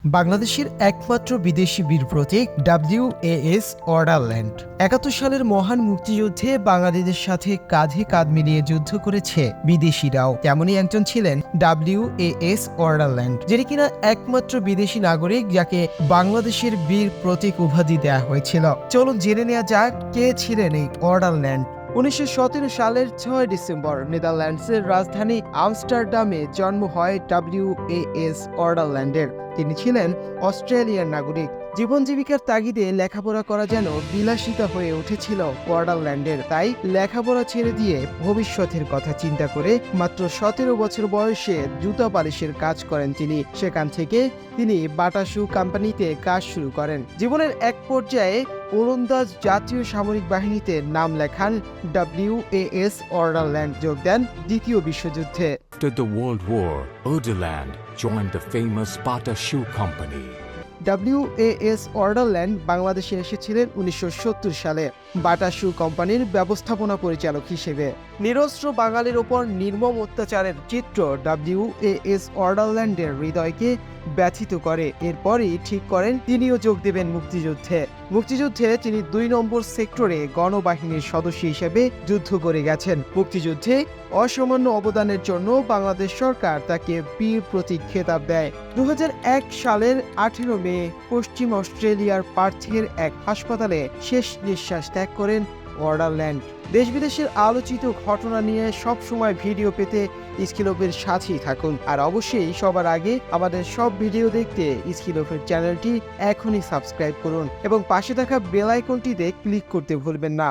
বাংলাদেশের একমাত্র বিদেশি বীর প্রতীক WAS অর্ডারল্যান্ড ৭১ সালের মহান মুক্তিযুদ্ধে বাঙালিদের সাথে কাঁধে কাঁধ মিলিয়ে যুদ্ধ করেছে বিদেশিরাও। তেমনই একজন ছিলেন WAS অর্ডারল্যান্ড, যিনি কিনা একমাত্র বিদেশি নাগরিক যাকে বাংলাদেশের বীর প্রতীক উপাধি দেওয়া হয়েছিল। চলুন জেনে নেওয়া যাক কে ছিলেন এই অর্ডারল্যান্ড। ১৯১৭ সালের ৬ ডিসেম্বর নেদারল্যান্ডসের রাজধানী আমস্টারডামে জন্ম হয় WAS অর্ডারল্যান্ডের। তিনি ছিলেন অস্ট্রেলিয়ার নাগরিক। জীবন জীবিকার তাগিদে লেখাপড়া করা যেন বিলাসিতা হয়ে উঠেছিল অর্ডারল্যান্ডের। তাই লেখাপড়া ছেড়ে দিয়ে ভবিষ্যতের কথা চিন্তা করে মাত্র ১৭ বছর বয়সে জুতা পালিশের কাজ করেন তিনি। সেখান থেকে তিনি বাটা শু কোম্পানিতে কাজ শুরু করেন। জীবনের এক পর্যায়ে ওলন্দাজ জাতীয় সামরিক বাহিনীতে নাম লেখান WAS অর্ডারল্যান্ড যোগ দেন দ্বিতীয় বিশ্বযুদ্ধে। After the World War, Orderland joined the famous Bata Shoe Company. WAS অর্ডারল্যান্ড বাংলাদেশে এসেছিলেন ১৯৭০ সালে বাটা শু কোম্পানির ব্যবস্থাপনা পরিচালক হিসেবে। নিরস্ত্র বাঙালির ওপর নির্মম অত্যাচারের চিত্র WAS অর্ডারল্যান্ডের হৃদয়কে ব্যথিত করে। এরপরই ঠিক করেন তিনিও যোগ দেবেন মুক্তিযুদ্ধে তিনি ২ নম্বর সেক্টরে গণবাহিনীর সদস্য হিসেবে যুদ্ধ করে গেছেন। মুক্তিযুদ্ধে অসামান্য অবদানের জন্য বাংলাদেশ সরকার তাকে বীর প্রতীক খেতাব দেয়। ২০০১ সালের ১৮ মে পশ্চিম অস্ট্রেলিয়ার পার্থের এক হাসপাতালে শেষ নিঃশ্বাস ত্যাগ করেন অর্ডারল্যান্ড। দেশ বিদেশের আলোচিত ঘটনা নিয়ে সব সময় ভিডিও পেতে স্কিলফের সাথেই থাকুন। আর অবশ্যই সবার আগে আমাদের সব ভিডিও দেখতে স্কিলফের চ্যানেলটি এখনই সাবস্ক্রাইব করুন এবং পাশে থাকা বেল আইকনটিতে ক্লিক করতে ভুলবেন না।